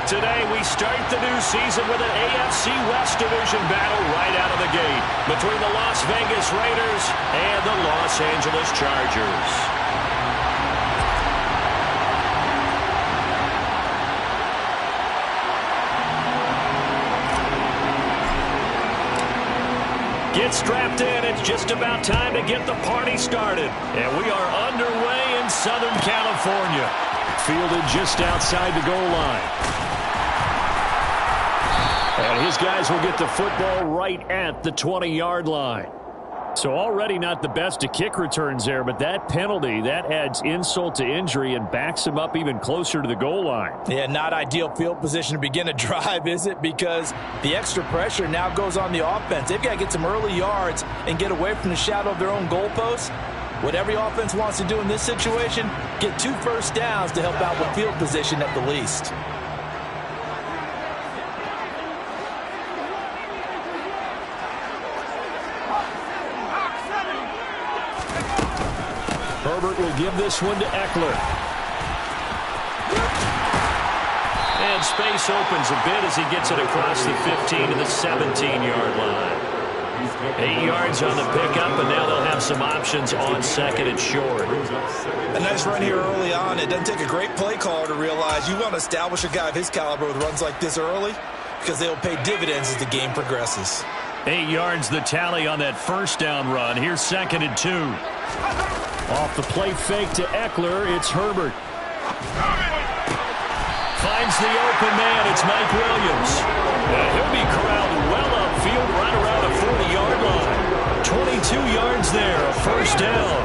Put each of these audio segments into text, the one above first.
Today, we start the new season with an AFC West Division battle right out of the gate between the Las Vegas Raiders and the Los Angeles Chargers. Get strapped in. It's just about time to get the party started. And we are underway in Southern California. Fielded just outside the goal line. And his guys will get the football right at the 20-yard line. So already not the best of kick returns there, but that penalty, that adds insult to injury and backs him up even closer to the goal line. Yeah, not ideal field position to begin a drive, is it? Because the extra pressure now goes on the offense. They've got to get some early yards and get away from the shadow of their own goalposts. What every offense wants to do in this situation, get 2 first downs to help out with field position at the least. Herbert will give this one to Eckler. And space opens a bit as he gets it across the 15 to the 17-yard line. 8 yards on the pickup, and now they'll have some options on second and short. A nice run here early on. It doesn't take a great play caller to realize you want to establish a guy of his caliber with runs like this early because they'll pay dividends as the game progresses. 8 yards the tally on that first down run. Here's second and 2. Off the play fake to Eckler, it's Herbert. Finds the open man, it's Mike Williams. And he'll be corralled well upfield right around the 40-yard line. 22 yards there, a first down.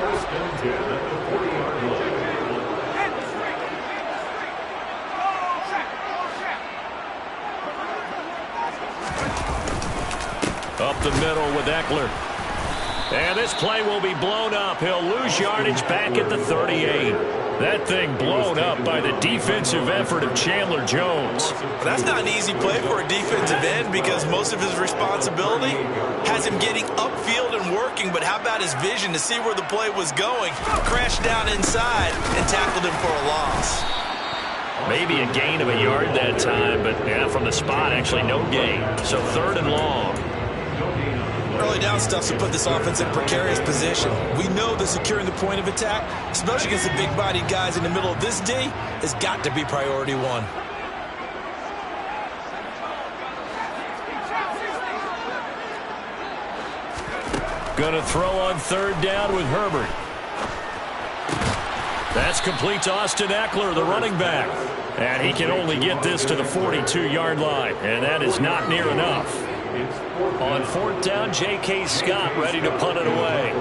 First and 10 at the 40-yard line. Up the middle with Eckler. And this play will be blown up. He'll lose yardage back at the 38. That thing blown up by the defensive effort of Chandler Jones. That's not an easy play for a defensive end because most of his responsibility has him getting upfield and working, but how about his vision to see where the play was going? Crashed down inside and tackled him for a loss. Maybe a gain of a yard that time, but yeah, from the spot, actually no gain. So third and long. Early down stuff to put this offense in precarious position. We know that securing the point of attack, especially against the big-bodied guys in the middle of this D, has got to be priority one. Gonna throw on third down with Herbert. That's complete to Austin Eckler, the running back. And he can only get this to the 42-yard line, and that is not near enough. On fourth down, J.K. Scott ready to punt it away.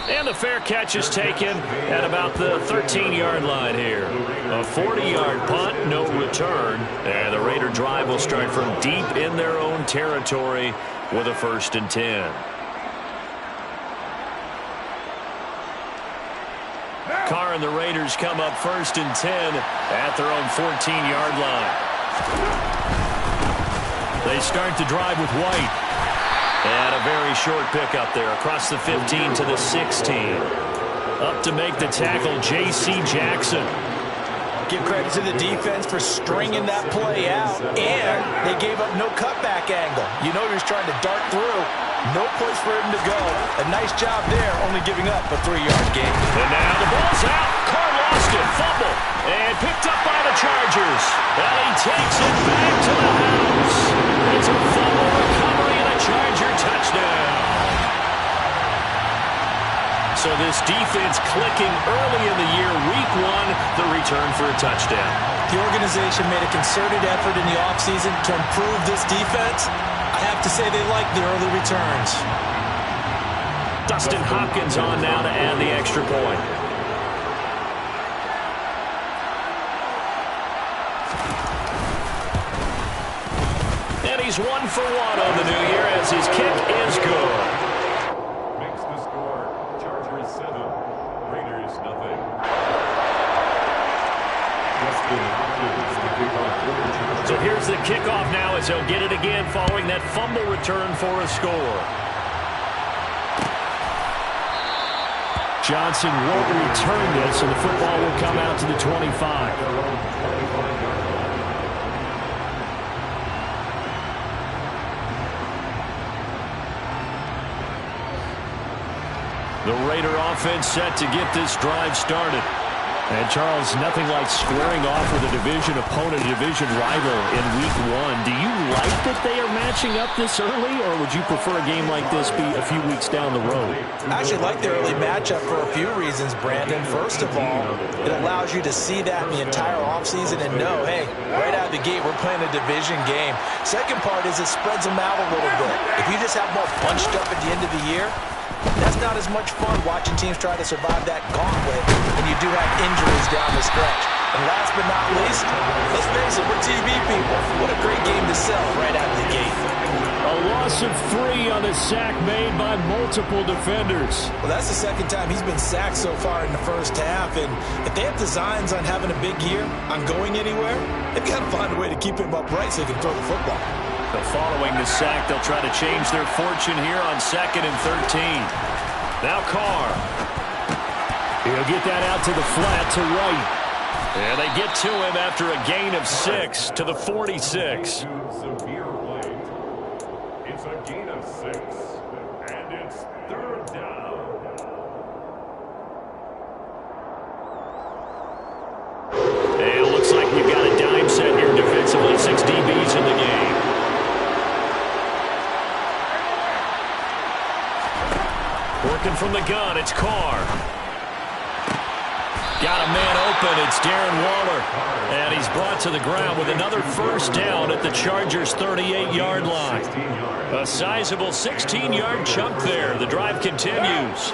And the fair catch is taken at about the 13-yard line here. A 40-yard punt, no return. And the Raider drive will start from deep in their own territory with a 1st and 10. Carr and the Raiders come up 1st and 10 at their own 14-yard line. They start the drive with White. And a very short pickup there across the 15 to the 16. Up to make the tackle, J.C. Jackson. Give credit to the defense for stringing that play out, and they gave up no cutback angle. You know he was trying to dart through. No place for him to go. A nice job there, only giving up a 3-yard gain. And now the ball's out. Carr lost it. Fumble. And picked up by the Chargers. And he takes it back to the house. It's a fumble recovery and a Charger touchdown. So this defense clicking early in the year. Week 1, the return for a touchdown. The organization made a concerted effort in the offseason to improve this defense. I have to say they like the early returns. Dustin Hopkins on now to add the extra point. And he's 1 for 1 on the new year as his kick is good. Makes the score Chargers 7, Raiders nothing. Dustin Hopkins So here's the kickoff now as he'll get it again following that fumble return for a score. Johnson won't return this, and the football will come out to the 25. The Raider offense set to get this drive started. And, Charles, nothing like squaring off with a division opponent, a division rival in Week 1. Do you like that they are matching up this early, or would you prefer a game like this be a few weeks down the road? I actually like the early matchup for a few reasons, Brandon. First of all, it allows you to see that in the entire offseason and know, hey, right out of the gate, we're playing a division game. Second part is it spreads them out a little bit. If you just have them all bunched up at the end of the year, that's not as much fun watching teams try to survive that gauntlet when you do have injuries down the stretch. And last but not least, let's face it, we're TV people. What a great game to sell right out of the gate. A loss of 3 on the sack made by multiple defenders. Well, that's the second time he's been sacked so far in the first half. And if they have designs on having a big year, on going anywhere, they've got to find a way to keep him upright so he can throw the football. So following the sack, they'll try to change their fortune here on 2nd and 13. Now Carr. He'll get that out to the flat to White. And they get to him after a gain of 6 to the 46. Severe play. It's a gain of 6, and it's 3rd down. And it looks like we've got a dime set here defensively. 6 DBs in the game. Working from the gun, it's Carr. Got a man open, it's Darren Waller. And he's brought to the ground with another first down at the Chargers' 38-yard line. A sizable 16-yard chunk there. The drive continues.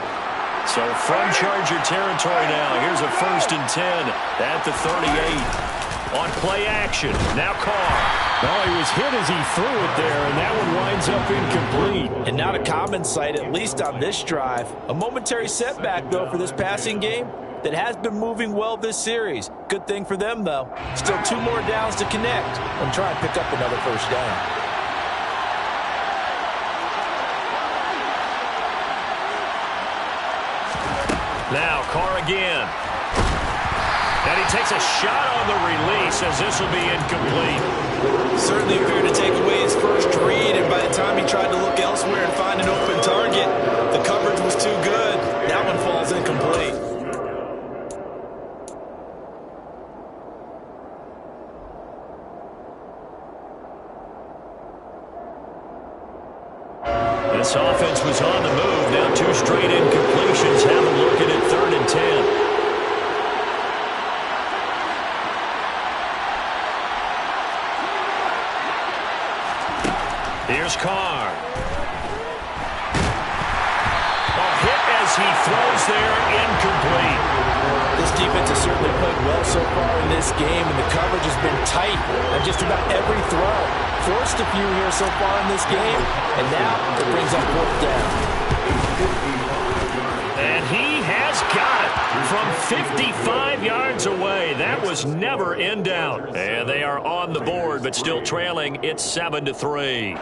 So from Charger territory now, here's a 1st and 10 at the 38. On play action, now Carr. Well, he was hit as he threw it there, and that one winds up incomplete. And not a common sight, at least on this drive. A momentary setback, though, for this passing game that has been moving well this series. Good thing for them, though. Still 2 more downs to connect and try and pick up another first down. Now Carr again. And he takes a shot on the release as this will be incomplete. Certainly appeared to take away his first read, and by the time he tried to look elsewhere and find an open target, the coverage was too good. That one falls incomplete. This offense was on the move. Now 2 straight incompletions. Have them looking at 3rd and 10. Here's Carr. A hit as he throws there, incomplete. This defense has certainly played well so far in this game, and the coverage has been tight on just about every throw. Forced a few here so far in this game, and now it brings up 4th down. And he has got it from 55 yards away. That was never in doubt. And they are on the board, but still trailing. It's 7-3.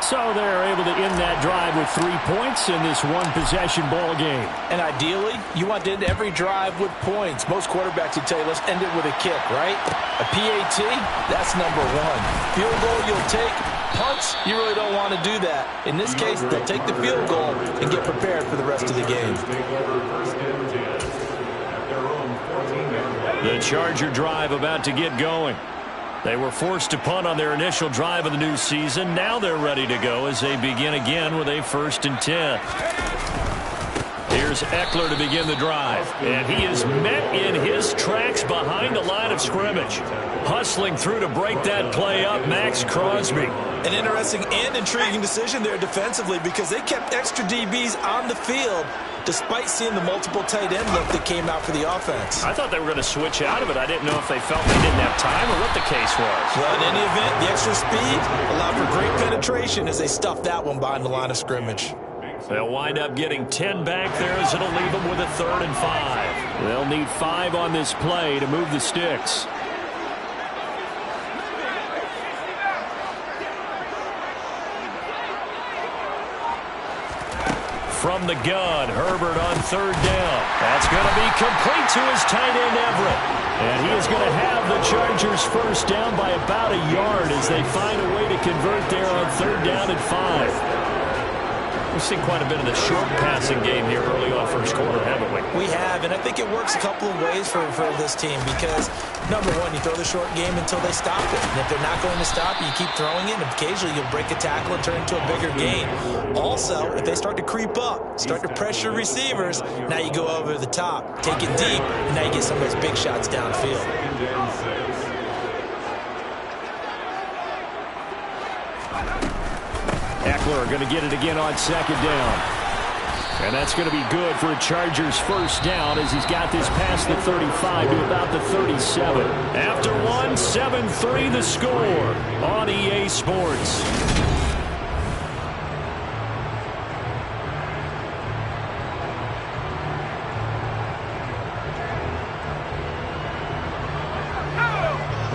So they're able to end that drive with 3 points in this one-possession ball game. And ideally, you want to end every drive with points. Most quarterbacks would tell you, let's end it with a kick, right? A PAT, that's number 1. Field goal you'll take. Punts, you really don't want to do that. In this case, they'll take the field goal and get prepared for the rest of the game. The Charger drive about to get going. They were forced to punt on their initial drive of the new season. Now they're ready to go as they begin again with a 1st and 10. Here's Eckler to begin the drive. And he is met in his tracks behind the line of scrimmage. Hustling through to break that play up, Max Crosby. An interesting and intriguing decision there defensively because they kept extra DBs on the field despite seeing the multiple tight end look that came out for the offense. I thought they were going to switch out of it. I didn't know if they felt they didn't have time or what the case was. Well, in any event, the extra speed allowed for great penetration as they stuffed that one behind the line of scrimmage. They'll wind up getting 10 back there as it'll leave them with a 3rd and 5. They'll need 5 on this play to move the sticks. from the gun. Herbert on third down. That's going to be complete to his tight end, Everett. And he is going to have the Chargers first down by about a yard as they find a way to convert there on third down and 5. We've seen quite a bit of the short passing game here early on first quarter, haven't we? We have, and I think it works a couple of ways for this team because, number one, you throw the short game until they stop it. And if they're not going to stop it, you keep throwing it, and occasionally you'll break a tackle and turn it into a bigger game. Also, if they start to creep up, start to pressure receivers, now you go over the top, take it deep, and now you get some of those big shots downfield. Eckler going to get it again on second down. And that's going to be good for a Chargers first down as he's got this past the 35 to about the 37. After one, 7-3 the score on EA Sports.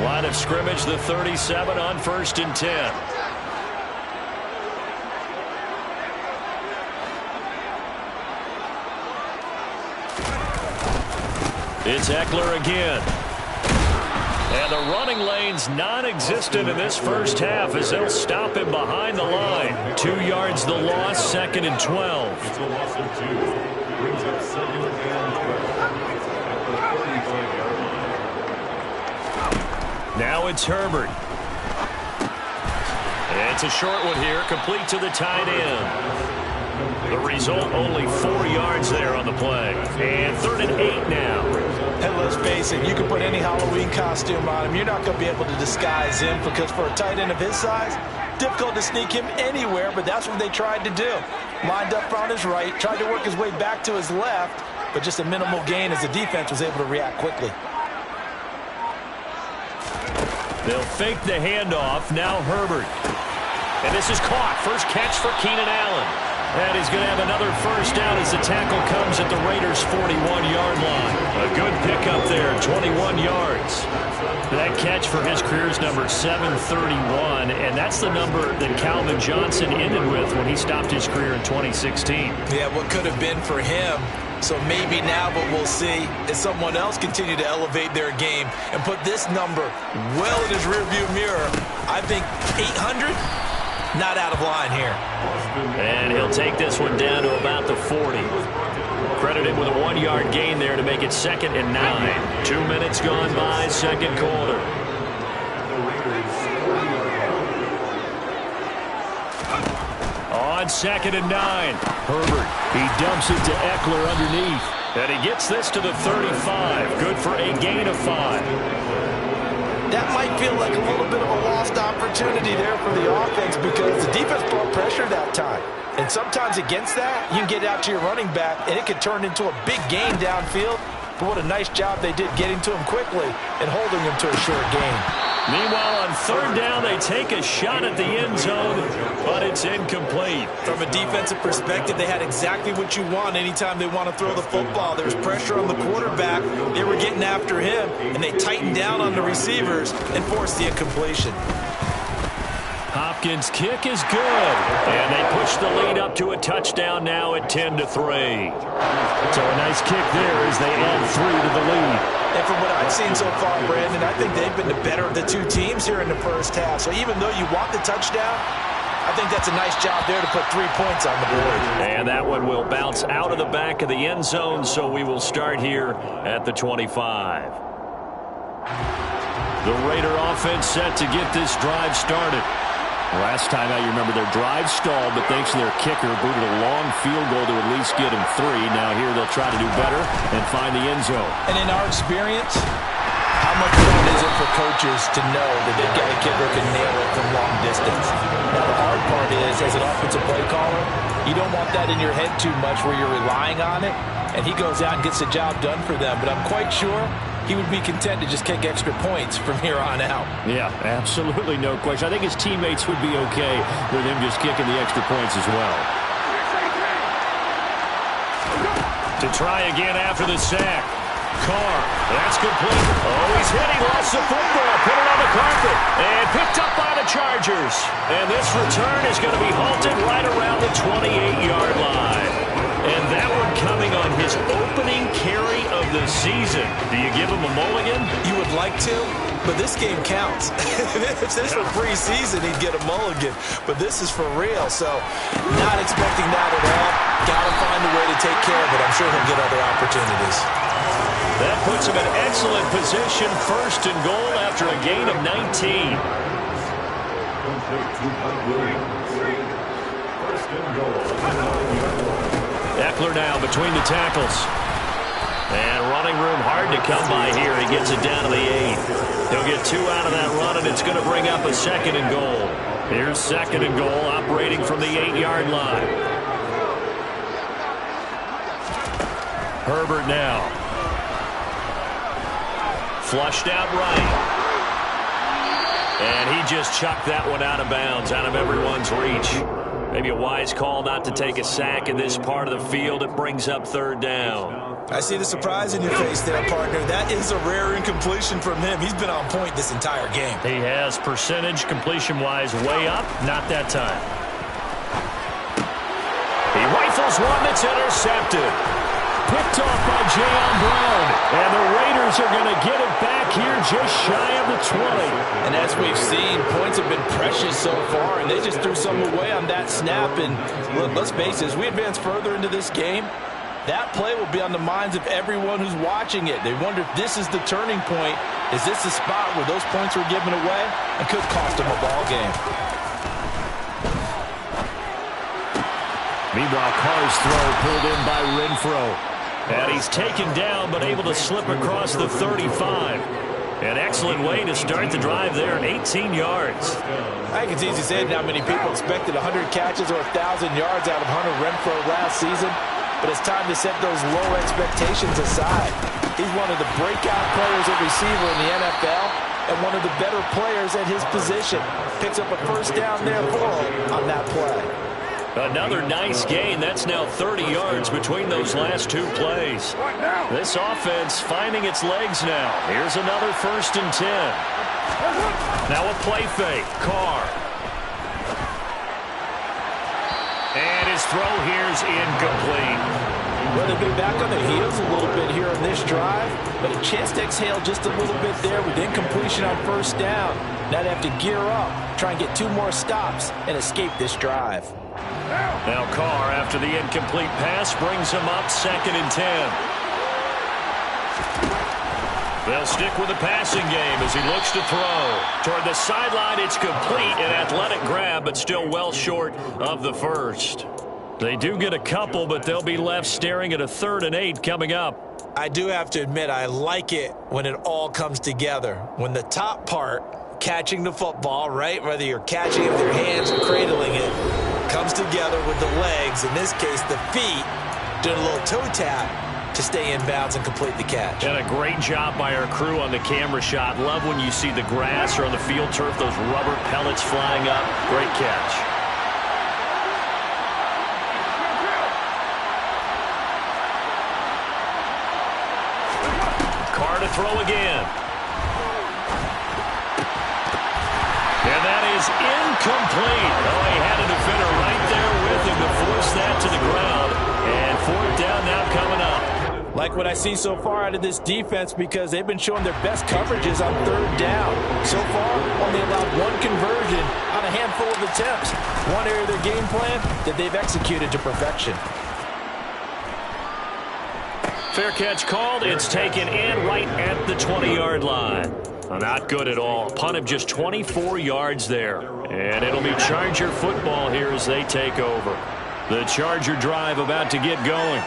Line of scrimmage, the 37 on 1st and 10. It's Eckler again. And the running lane's non-existent in this first half as they'll stop him behind the line. 2 yards the loss, 2nd and 12. It's a loss of 2. Brings up 2nd and 12. Now it's Herbert. And it's a short one here, complete to the tight end. The result, only 4 yards there on the play. And 3rd and 8 now. And let's face it, you can put any Halloween costume on him. You're not going to be able to disguise him because for a tight end of his size, difficult to sneak him anywhere, but that's what they tried to do. Lined up on his right, tried to work his way back to his left, but just a minimal gain as the defense was able to react quickly. They'll fake the handoff. Now Herbert. And this is caught. First catch for Keenan Allen. And he's going to have another first down as the tackle comes at the Raiders' 41-yard line. A good pickup there, 21 yards. That catch for his career is number 731, and that's the number that Calvin Johnson ended with when he stopped his career in 2016. Yeah, what could have been for him. So maybe now what we'll see is someone else continue to elevate their game and put this number well in his rearview mirror. I think 800, not out of line here. And he'll take this one down to about the 40. Credited with a 1-yard gain there to make it 2nd and 9. 2 minutes gone by, second quarter. On 2nd and 9. Herbert, he dumps it to Eckler underneath. And he gets this to the 35. Good for a gain of 5. That might feel like a little bit of a lost opportunity there for the offense because the defense brought pressure that time. And sometimes against that, you can get out to your running back, and it could turn into a big gain downfield. But what a nice job they did getting to him quickly and holding him to a short gain. Meanwhile, on 3rd down, they take a shot at the end zone, but it's incomplete. From a defensive perspective, they had exactly what you want anytime they want to throw the football. There's pressure on the quarterback. They were getting after him, and they tightened down on the receivers and forced the incompletion. Hopkins' kick is good, and they push the lead up to a touchdown now at 10-3. So a nice kick there as they add 3 to the lead. And from what I've seen so far, Brandon, I think they've been the better of the two teams here in the first half. So even though you want the touchdown, I think that's a nice job there to put 3 points on the board. And that one will bounce out of the back of the end zone, so we will start here at the 25. The Raider offense set to get this drive started. Last time out, you remember their drive stalled, but thanks to their kicker, booted a long field goal to at least get them 3. Now here they'll try to do better and find the end zone. And in our experience, how much fun is it for coaches to know that they've got a kicker who can nail it from long distance? Now, the hard part is, as an offensive play caller, you don't want that in your head too much where you're relying on it, and he goes out and gets the job done for them. But I'm quite sure he would be content to just kick extra points from here on out. Yeah, absolutely no question. I think his teammates would be okay with him just kicking the extra points as well. To try again after the sack. Carr, that's complete. Oh, he's hit. He lost the football. Put it on the carpet. And picked up by the Chargers. And this return is going to be halted right around the 28-yard line. And that one coming on his opening carry of the season. Do you give him a mulligan? You would like to, but this game counts. If this were preseason, he'd get a mulligan. But this is for real, so not expecting that at all. Got to find a way to take care of it. I'm sure he'll get other opportunities. That puts him in excellent position, first and goal after a gain of 19. Eckler now between the tackles. And running room hard to come by here. He gets it down to the 8. He'll get 2 out of that run, and it's going to bring up a second and goal. Here's second and goal, operating from the 8-yard line. Herbert now. Flushed out right. And he just chucked that one out of bounds, out of everyone's reach. Maybe a wise call not to take a sack in this part of the field. It brings up third down. I see the surprise in your face there, partner. That is a rare incompletion from him. He's been on point this entire game. He has percentage completion-wise way up. Not that time. He rifles one that's intercepted. Picked off by Jayon Brown. And the Raiders are going to get it back here just shy of the 20. And as we've seen, points have been precious so far, and they just threw some away on that snap. And look, let's face it, as we advance further into this game, that play will be on the minds of everyone who's watching it. They wonder if this is the turning point. Is this the spot where those points were given away and could cost them a ball game? Meanwhile, Carr's throw pulled in by Renfro. And he's taken down, but able to slip across the 35. An excellent way to start the drive there at 18 yards. I think it's easy to say not many people expected 100 catches or 1,000 yards out of Hunter Renfro last season, but it's time to set those low expectations aside. He's one of the breakout players at receiver in the NFL and one of the better players at his position. Picks up a first down there for him on that play. Another nice gain. That's now 30 yards between those last 2 plays. This offense finding its legs now. Here's another 1st and 10. Now a play fake. Carr. And his throw here's incomplete. Well, they've been back on their heels a little bit here on this drive, but a chance to exhale just a little bit there with incompletion on first down. Now they have to gear up, try and get 2 more stops, and escape this drive. Now Carr, after the incomplete pass, brings him up 2nd and 10. They'll stick with the passing game as he looks to throw. Toward the sideline, it's complete. An athletic grab, but still well short of the first. They do get a couple, but they'll be left staring at a 3rd and 8 coming up. I do have to admit, I like it when it all comes together. When the top part, catching the football, right, whether you're catching it with your hands or cradling it, comes together with the legs, in this case the feet, doing a little toe tap to stay in bounds and complete the catch. And a great job by our crew on the camera shot. Love when you see the grass or on the field turf, those rubber pellets flying up. Great catch. Carr to throw again. And that is incomplete. Oh, he had a defender right there with him to force that to the ground. And 4th down now coming up. Like what I see so far out of this defense, because they've been showing their best coverages on 3rd down. So far, only allowed 1 conversion on a handful of attempts. One area of their game plan that they've executed to perfection. Fair catch called. It's taken in right at the 20-yard line. Not good at all. Punt of just 24 yards there. And it'll be Charger football here as they take over. The Charger drive about to get going.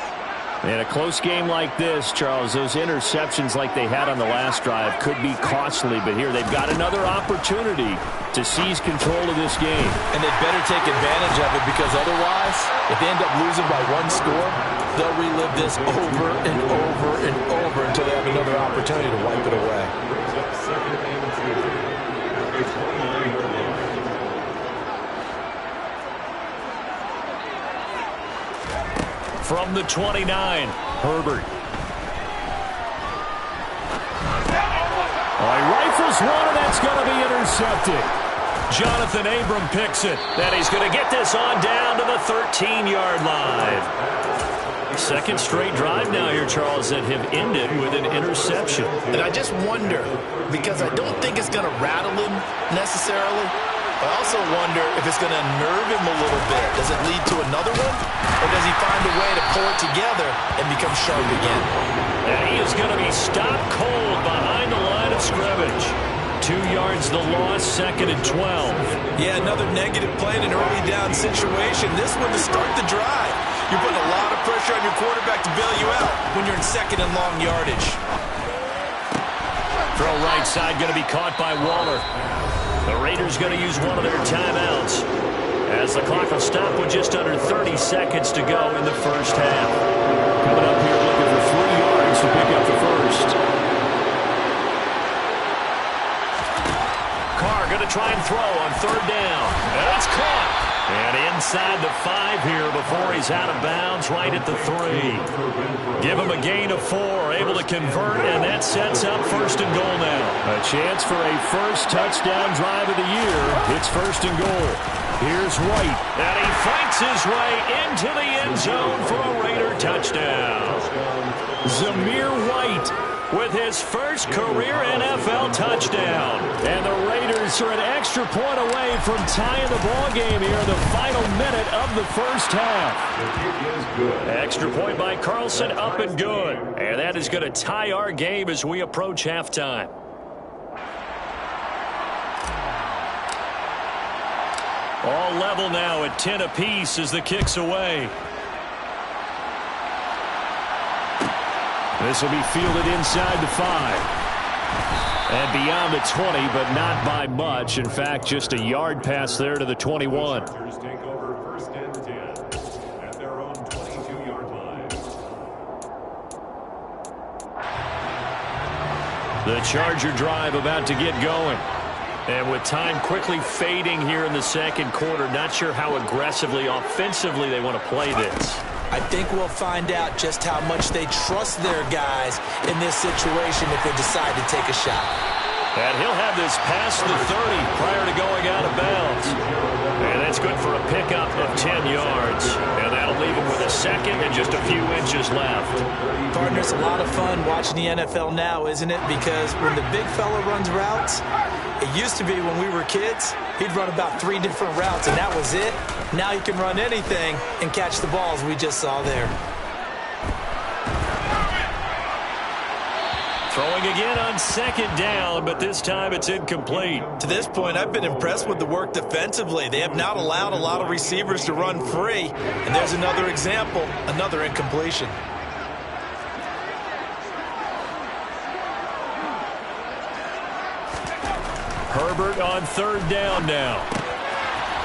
In a close game like this, Charles, those interceptions like they had on the last drive could be costly, but here they've got another opportunity to seize control of this game. And they better take advantage of it, because otherwise, if they end up losing by 1 score, they'll relive this over and over and over until they have another opportunity to wipe it away. From the 29, Herbert. Oh, he rifles one, and that's going to be intercepted. Jonathan Abram picks it. Then he's going to get this on down to the 13-yard line. Second straight drive now here, Charles, that have ended with an interception. And I just wonder, because I don't think it's going to rattle him necessarily, I also wonder if it's going to unnerve him a little bit. Does it lead to another one? Or does he find a way to pull it together and become sharp again? And he is going to be stopped cold behind the line of scrimmage. 2 yards the loss, 2nd and 12. Yeah, another negative play in an early down situation. This one to start the drive. You're putting a lot of pressure on your quarterback to bail you out when you're in 2nd and long yardage. Throw right side going to be caught by Waller. The Raiders going to use one of their timeouts as the clock will stop with just under 30 seconds to go in the first half. Coming up here looking for 3 yards to pick up the first. Carr going to try and throw on 3rd down. And it's caught. And inside the 5 here before he's out of bounds, right at the 3. Give him a gain of 4, able to convert, and that sets up 1st and goal now. A chance for a first touchdown drive of the year. It's 1st and goal. Here's White, and he fights his way into the end zone for a Raider touchdown. Zamir White with his first career NFL touchdown. And the Raiders are an extra point away from tying the ball game here in the final minute of the first half. Extra point by Carlson, up and good. And that is going to tie our game as we approach halftime. All level now at 10 apiece as the kick's away. This will be fielded inside the 5. And beyond the 20, but not by much. In fact, just a yard pass there to the 21. Take over 1st and 10 at their own 22-yard line. The Charger drive about to get going. And with time quickly fading here in the 2nd quarter, not sure how aggressively, offensively they want to play this. I think we'll find out just how much they trust their guys in this situation if they decide to take a shot. And he'll have this past the 30 prior to going out of bounds. And that's good for a pickup of 10 yards. And that'll leave him with a 2nd and just a few inches left. Partner, it's a lot of fun watching the NFL now, isn't it? Because when the big fella runs routes, it used to be when we were kids, he'd run about 3 different routes, and that was it. Now he can run anything and catch the balls we just saw there. Throwing again on 2nd down, but this time it's incomplete. To this point, I've been impressed with the work defensively. They have not allowed a lot of receivers to run free. And there's another example, another incompletion. Herbert on 3rd down now.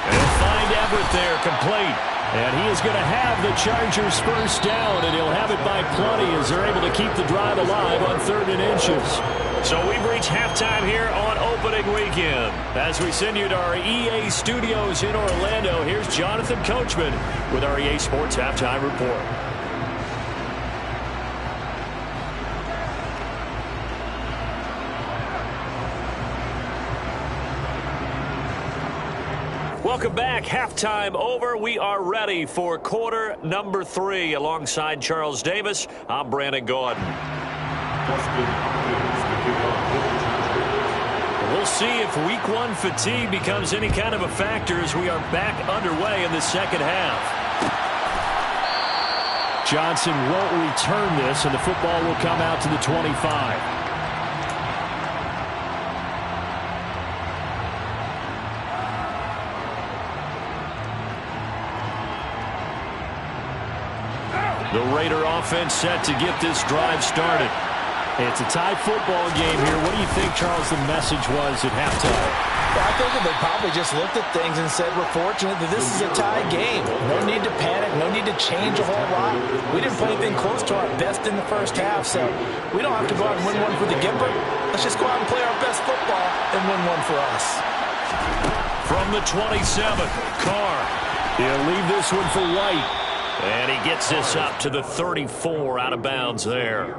And find Everett there, complete. And he is going to have the Chargers first down, and he'll have it by plenty as they're able to keep the drive alive on 3rd and inches. So we've reached halftime here on opening weekend. As we send you to our EA studios in Orlando, here's Jonathan Coachman with our EA Sports Halftime Report. Welcome back. Halftime over. We are ready for quarter number 3. Alongside Charles Davis, I'm Brandon Gordon. We'll see if week 1 fatigue becomes any kind of a factor as we are back underway in the 2nd half. Johnson won't return this, and the football will come out to the 25. The Raider offense set to get this drive started. It's a tie football game here. What do you think, Charles, the message was at halftime? Well, I think that they probably just looked at things and said, we're fortunate that this is a tie game. No need to panic. No need to change a whole lot. We didn't play anything close to our best in the first half, so we don't have to go out and win one for the Gipper. Let's just go out and play our best football and win one for us. From the 27, Carr. He'll leave this one for White. And he gets this up to the 34 out of bounds there.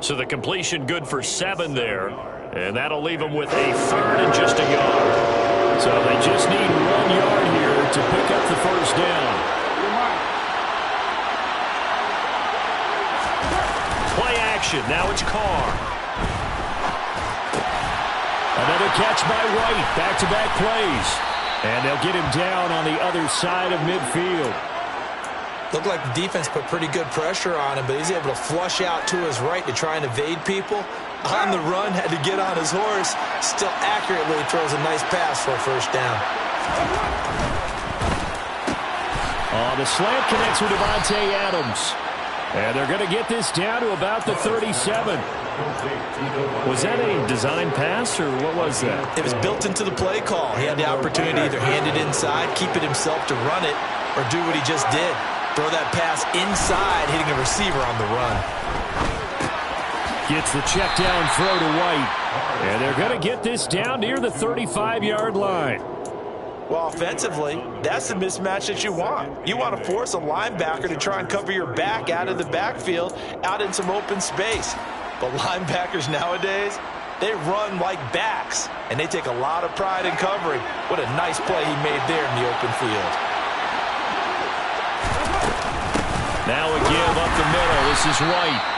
So the completion good for 7 there. And that'll leave him with a 3rd and just a yard. So they just need 1 yard here to pick up the first down. action. Now it's Carr. Another catch by White. Back-to-back plays. And they'll get him down on the other side of midfield. Looked like the defense put pretty good pressure on him, but he's able to flush out to his right to try and evade people. On the run, had to get on his horse. Still accurately throws a nice pass for a first down. The slant connects with Devontae Adams. And they're going to get this down to about the 37. Was that a design pass, or what was that? It was built into the play call. He had the opportunity to either hand it inside, keep it himself to run it, or do what he just did. Throw that pass inside, hitting a receiver on the run. Gets the check down throw to White. And they're going to get this down near the 35-yard line. Well, offensively, that's the mismatch that you want. You want to force a linebacker to try and cover your back out of the backfield, out in some open space. But linebackers nowadays, they run like backs, and they take a lot of pride in covering. What a nice play he made there in the open field. Now a give up the middle. This is White.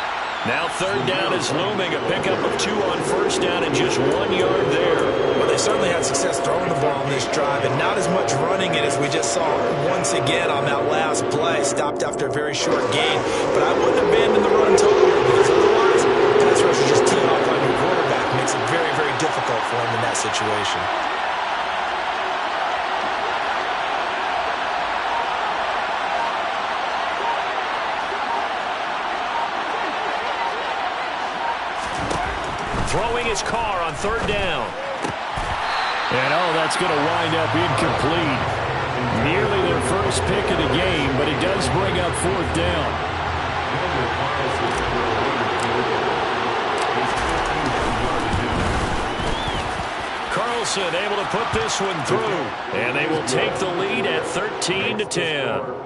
Now third down is looming. A pickup of 2 on first down and just 1 yard there. Well, they certainly had success throwing the ball in this drive, and not as much running it as we just saw once again on that last play. Stopped after a very short gain. But I wouldn't abandon the run totally, because otherwise, pass rush is just teeing off on your quarterback. Makes it very, very difficult for him in that situation. Throwing his car on third down. And, that's going to wind up incomplete. Nearly their first pick of the game, but it does bring up fourth down. Carlson able to put this one through. And they will take the lead at 13-10.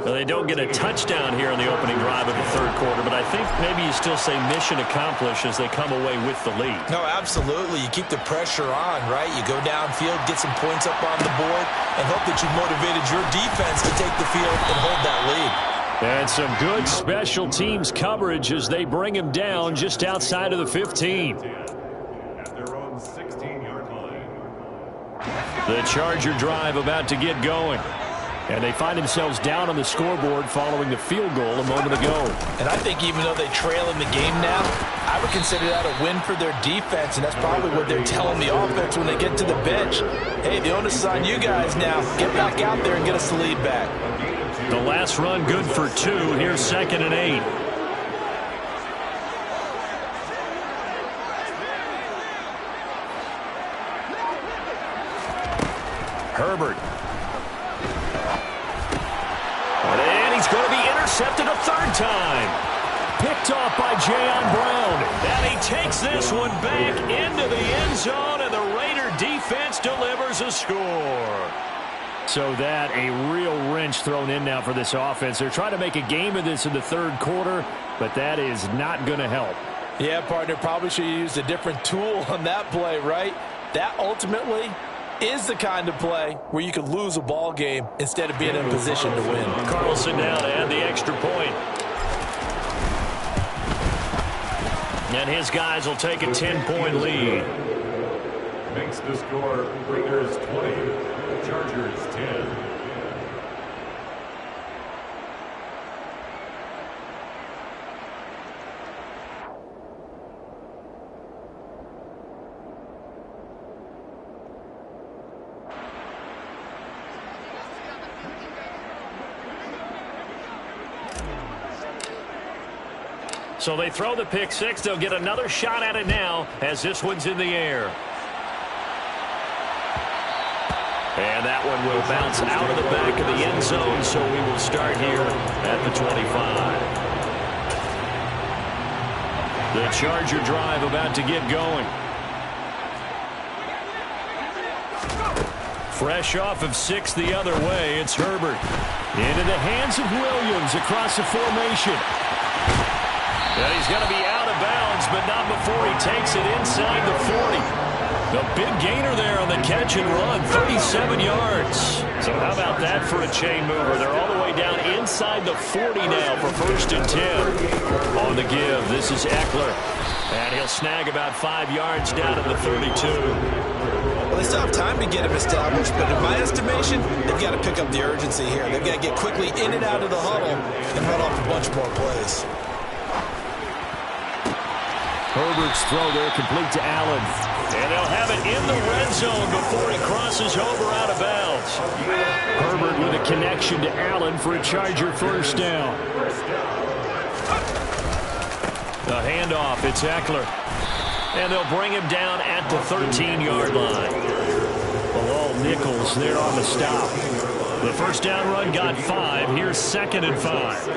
Well, they don't get a touchdown here in the opening drive of the third quarter, but I think maybe you still say mission accomplished as they come away with the lead. No, absolutely. You keep the pressure on, right? You go downfield, get some points up on the board, and hope that you've motivated your defense to take the field and hold that lead. And some good special teams coverage as they bring him down just outside of the 15. At their own 16-yard line. The Charger drive about to get going. And they find themselves down on the scoreboard following the field goal a moment ago. And I think even though they trail in the game now, I would consider that a win for their defense, and that's probably what they're telling the offense when they get to the bench. Hey, the onus is on you guys now. Get back out there and get us the lead back. The last run good for 2. Here's 2nd and 8. Herbert. And he's going to be intercepted a third time. Picked off by Jayon Brown. And he takes this one back into the end zone, and the Raider defense delivers a score. So that a real wrench thrown in now for this offense. They're trying to make a game of this in the third quarter, but that is not going to help. Yeah, partner, probably should have used a different tool on that play, right? That ultimately is the kind of play where you could lose a ball game instead of being in a position to win. Carlson now to add the extra point. And his guys will take a 10-point lead. Makes the score Raiders 20, Chargers 10. So they throw the pick six. They'll get another shot at it now as this one's in the air. And that one will bounce out of the back of the end zone, so we will start here at the 25. The Charger drive about to get going. Fresh off of 6 the other way, it's Herbert. Into the hands of Williams across the formation. And he's going to be out of bounds, but not before he takes it inside the 40. The big gainer there on the catch and run, 37 yards. So how about that for a chain mover? They're all the way down inside the 40 now for 1st and 10. On the give, this is Eckler. And he'll snag about 5 yards down at the 32. Well, they still have time to get him established, but in my estimation, they've got to pick up the urgency here. They've got to get quickly in and out of the huddle and run off a bunch more plays. Herbert's throw there complete to Allen. And they'll have it in the red zone before he crosses over out of bounds. Herbert with a connection to Allen for a Charger 1st down. The handoff, it's Eckler. And they'll bring him down at the 13-yard line. Bilal Nichols there on the stop. The 1st down run got 5. Here's 2nd and 5.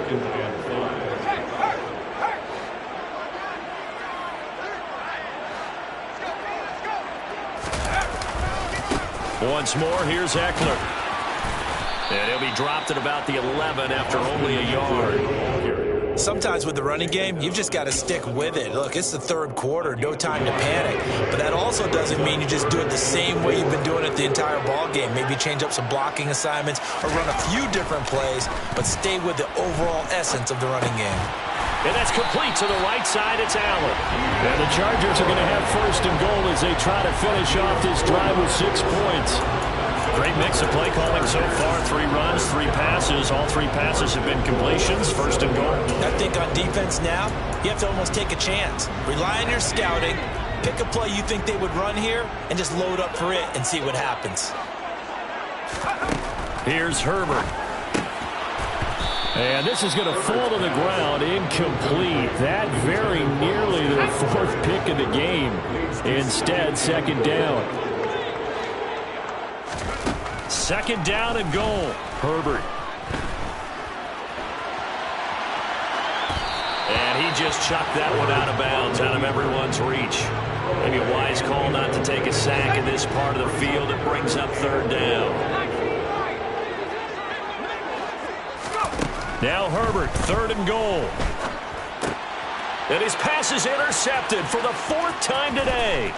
Once more, here's Eckler. And he'll be dropped at about the 11 after only a yard. Sometimes with the running game, you've just got to stick with it. Look, it's the 3rd quarter, no time to panic. But that also doesn't mean you just do it the same way you've been doing it the entire ball game. Maybe change up some blocking assignments or run a few different plays, but stay with the overall essence of the running game. And that's complete to the right side. It's Allen. And the Chargers are going to have 1st and goal as they try to finish off this drive with 6 points. Great mix of play calling so far. 3 runs, 3 passes. All 3 passes have been completions. 1st and goal. I think on defense now, you have to almost take a chance. Rely on your scouting. Pick a play you think they would run here and just load up for it and see what happens. Here's Herbert. And this is going to fall to the ground, incomplete. That very nearly their 4th pick of the game. Instead, 2nd down. 2nd down and goal. Herbert. And he just chucked that one out of bounds, out of everyone's reach. Maybe a wise call not to take a sack in this part of the field. It brings up 3rd down. Now Herbert, 3rd and goal. And his pass is intercepted for the 4th time today.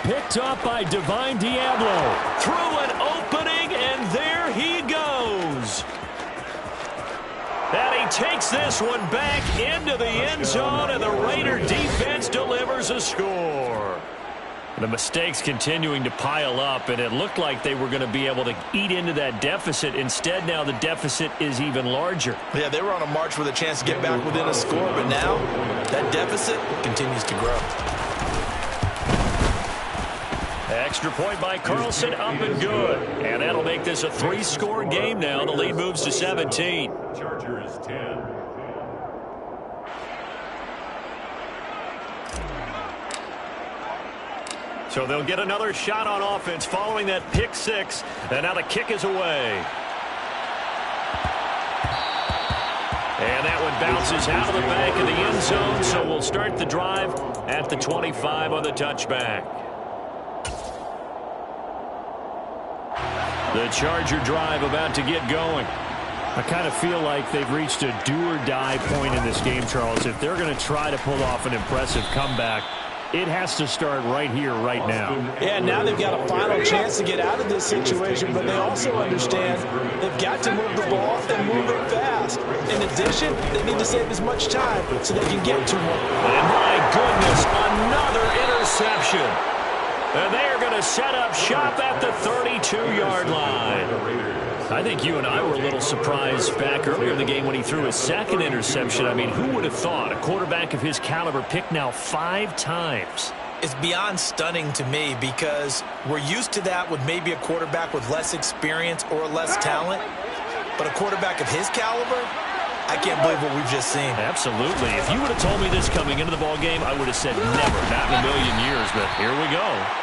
Picked up by Divine Diablo. Through an opening, and there he goes. And he takes this one back into the end zone, and the Raider defense delivers a score. The mistakes continuing to pile up, and it looked like they were going to be able to eat into that deficit. Instead, now the deficit is even larger. Yeah, they were on a march with a chance to get back within a score, but now that deficit continues to grow. Extra point by Carlson, up and good. And that'll make this a 3-score game now. The lead moves to 17. Chargers 10. So they'll get another shot on offense following that pick 6. And now the kick is away. And that one bounces out of the back of the end zone. So we'll start the drive at the 25 on the touchback. The Charger drive about to get going. I kind of feel like they've reached a do-or-die point in this game, Charles. If they're going to try to pull off an impressive comeback, it has to start right here, right now. Yeah, now they've got a final chance to get out of this situation, but they also understand they've got to move the ball and move it fast. In addition, they need to save as much time so they can get to one. And my goodness, another interception. And they are going to set up shop at the 32-yard line. I think you and I were a little surprised back earlier in the game when he threw his 2nd interception. I mean, who would have thought a quarterback of his caliber picked now 5 times? It's beyond stunning to me because we're used to that with maybe a quarterback with less experience or less talent. But a quarterback of his caliber, I can't believe what we've just seen. Absolutely. If you would have told me this coming into the ball game, I would have said never, not in a million years. But here we go.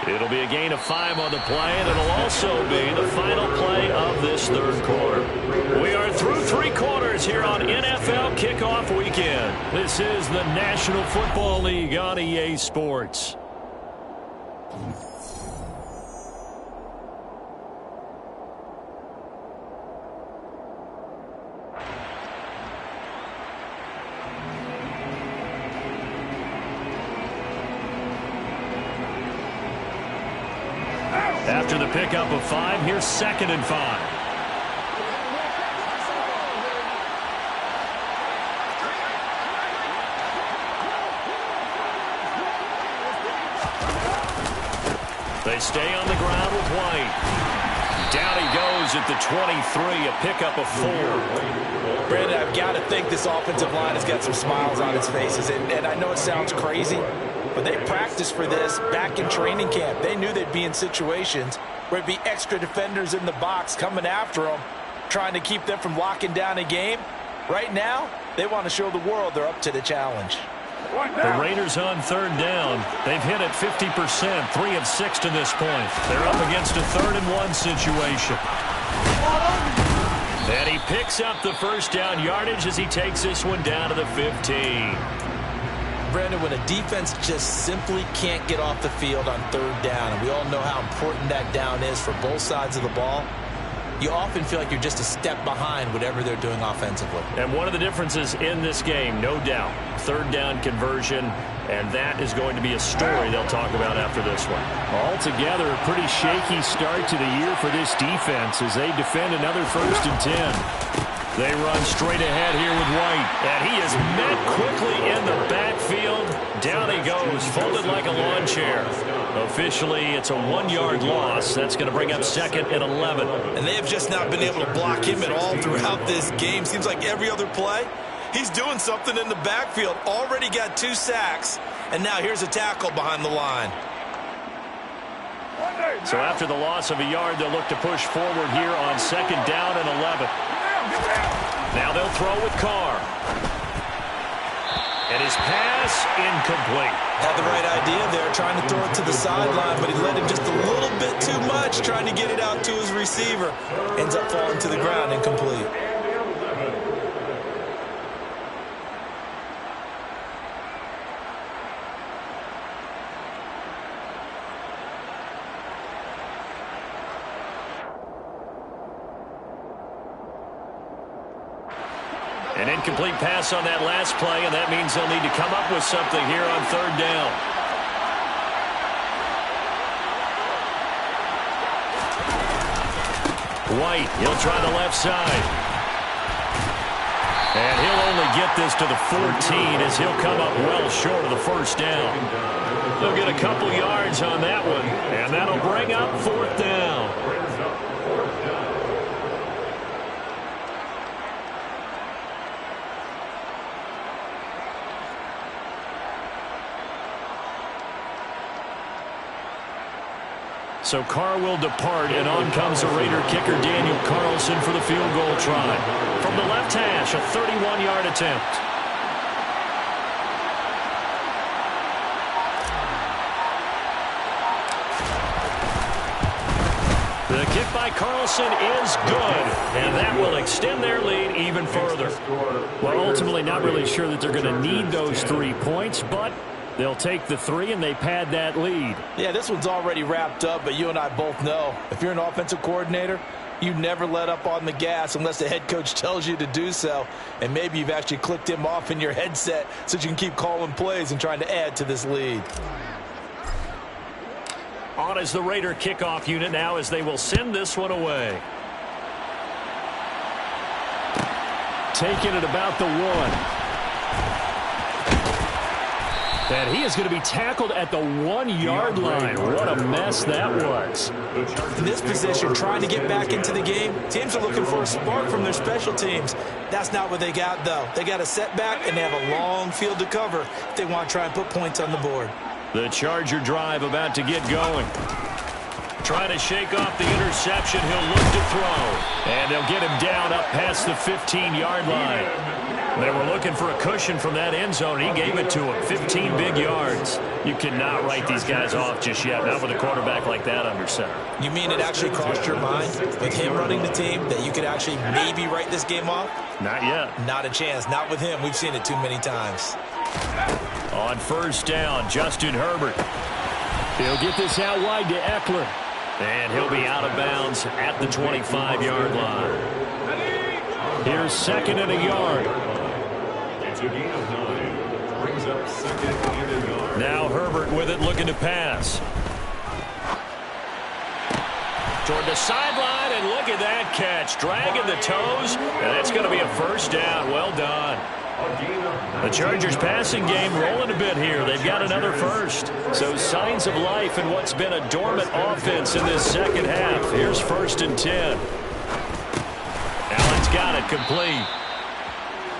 It'll be a gain of 5 on the play, and it'll also be the final play of this 3rd quarter. We are through 3 quarters here on NFL Kickoff Weekend. This is the National Football League on EA Sports. pickup of 5. Here's 2nd and 5. They stay on the ground with White. Down he goes at the 23, a pickup of 4. Brandon, I've got to think this offensive line has got some smiles on its faces. And I know it sounds crazy, but they practiced for this back in training camp. They knew they'd be in situations where it'd be extra defenders in the box coming after them, trying to keep them from locking down a game. Right now, they want to show the world they're up to the challenge. The Raiders on 3rd down. They've hit it 50%, 3 of 6 to this point. They're up against a 3rd and 1 situation. And he picks up the 1st down yardage as he takes this one down to the 15. Brandon, when a defense just simply can't get off the field on 3rd down, and we all know how important that down is for both sides of the ball, you often feel like you're just a step behind whatever they're doing offensively. And one of the differences in this game, no doubt, 3rd down conversion, and that is going to be a story they'll talk about after this one. Altogether, a pretty shaky start to the year for this defense as they defend another 1st and 10. They run straight ahead here with White, and he is met quickly in the backfield. Down he goes, folded like a lawn chair. Officially, it's a 1-yard loss. That's going to bring up 2nd and 11. And they have just not been able to block him at all throughout this game. Seems like every other play, he's doing something in the backfield. Already got 2 sacks, and now here's a tackle behind the line. So after the loss of a yard, they'll look to push forward here on 2nd down and 11. Now they'll throw with Carr. And his pass incomplete. Had the right idea there, trying to throw it to the sideline, but he led him just a little bit too much, trying to get it out to his receiver. Ends up falling to the ground, incomplete. An incomplete pass on that last play, and that means they'll need to come up with something here on 3rd down. White, he'll try the left side. And he'll only get this to the 14 as he'll come up well short of the 1st down. They'll get a couple yards on that one, and that'll bring up 4th down. So Carr will depart, and on comes the Raider kicker Daniel Carlson for the field goal try. From the left hash, a 31-yard attempt. The kick by Carlson is good, and that will extend their lead even further. Well, ultimately not really sure that they're going to need those 3 points, but they'll take the 3 and they pad that lead. Yeah, this one's already wrapped up, but you and I both know if you're an offensive coordinator, you never let up on the gas unless the head coach tells you to do so. And maybe you've actually clicked him off in your headset so you can keep calling plays and trying to add to this lead. On is the Raider kickoff unit now as they will send this one away. Taking it about the 1. And he is going to be tackled at the 1-yard line. What a mess that was. In this position, trying to get back into the game, teams are looking for a spark from their special teams. That's not what they got, though. They got a setback, and they have a long field to cover if they want to try and put points on the board. The Charger drive about to get going. Trying to shake off the interception. He'll look to throw. And they'll get him down up past the 15-yard line. They were looking for a cushion from that end zone. He gave it to him. 15 big yards. You cannot write these guys off just yet, not with a quarterback like that under center. You mean it actually crossed your mind with him running the team that you could actually maybe write this game off? Not yet. Not a chance. Not with him. We've seen it too many times. On 1st down, Justin Herbert. He'll get this out wide to Eckler. And he'll be out of bounds at the 25-yard line. Here's 2nd and a yard. It's a gain of 9. Brings up 2nd and a yard. Now Herbert with it, looking to pass. Toward the sideline, and look at that catch. Dragging the toes, and it's going to be a first down. Well done. The Chargers passing game rolling a bit here. They've got another first. So signs of life in what's been a dormant offense in this second half. Here's 1st and 10. Allen's got it complete.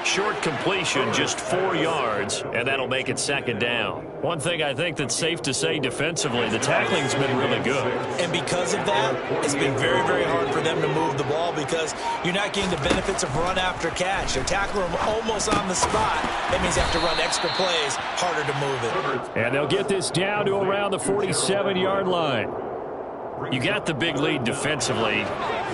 Short completion, just 4 yards, and that'll make it 2nd down. One thing I think that's safe to say defensively, the tackling's been really good. And because of that, it's been very, very hard for them to move the ball because you're not getting the benefits of run after catch. They're tackling them almost on the spot. That means they have to run extra plays, harder to move it. And they'll get this down to around the 47-yard line. You got the big lead defensively,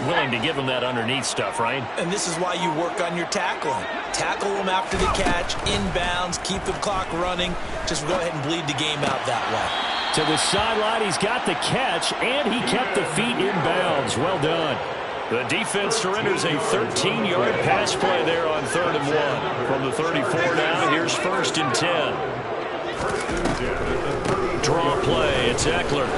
willing to give them that underneath stuff, right? And this is why you work on your tackling. Tackle them after the catch, inbounds, keep the clock running. Just go ahead and bleed the game out that way. To the sideline, he's got the catch, and he kept the feet in bounds. Well done. The defense surrenders a 13-yard pass play there on 3rd and 1. From the 34 now, here's 1st and 10. Draw play, it's Eckler.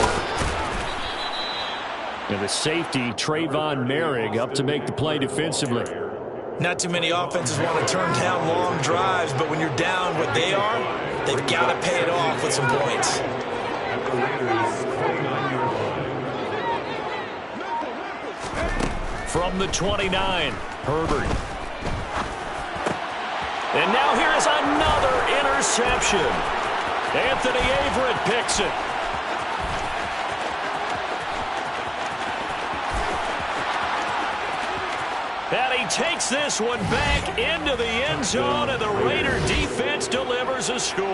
And the safety, Trayvon Merrick, up to make the play defensively. Not too many offenses want to turn down long drives, but when you're down what they are, they've got to pay it off with some points. From the 29, Herbert. And now here is another interception. Anthony Averett picks it. And he takes this one back into the end zone, and the Raider defense delivers a score.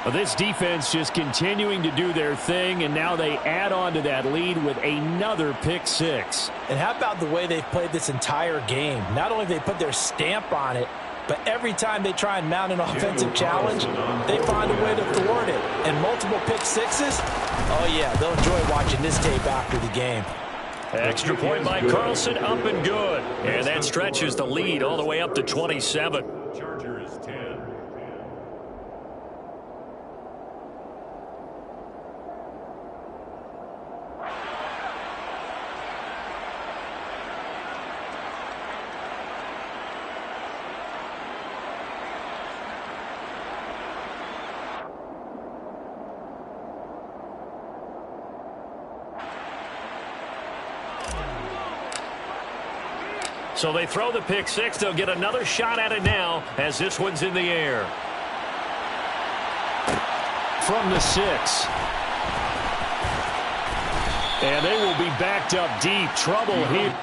Well, this defense just continuing to do their thing, and now they add on to that lead with another pick six. And how about the way they've played this entire game? Not only have they put their stamp on it, but every time they try and mount an offensive challenge, they find a way to thwart it. And multiple pick sixes? Oh, yeah, they'll enjoy watching this tape after the game. Extra point by Carlson, up and good. And that stretches the lead all the way up to 27. Chargers 10. So they throw the pick six. They'll get another shot at it now as this one's in the air. From the 6. And they will be backed up deep. Trouble here.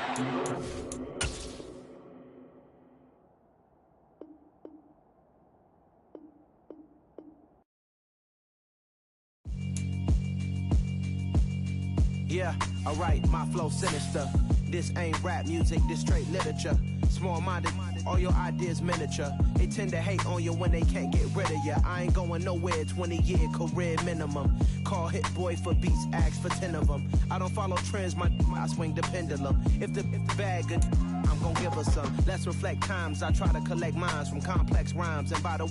Yeah, alright, my flow sinister. This ain't rap music, this straight literature. Small-minded, all your ideas miniature. They tend to hate on you when they can't get rid of you. I ain't going nowhere, 20-year career minimum. Call Hit Boy for beats, ask for 10 of them. I don't follow trends, I swing the pendulum. If the bag good, I'm gonna give her some. Let's reflect times, I try to collect minds from complex rhymes. And by the way,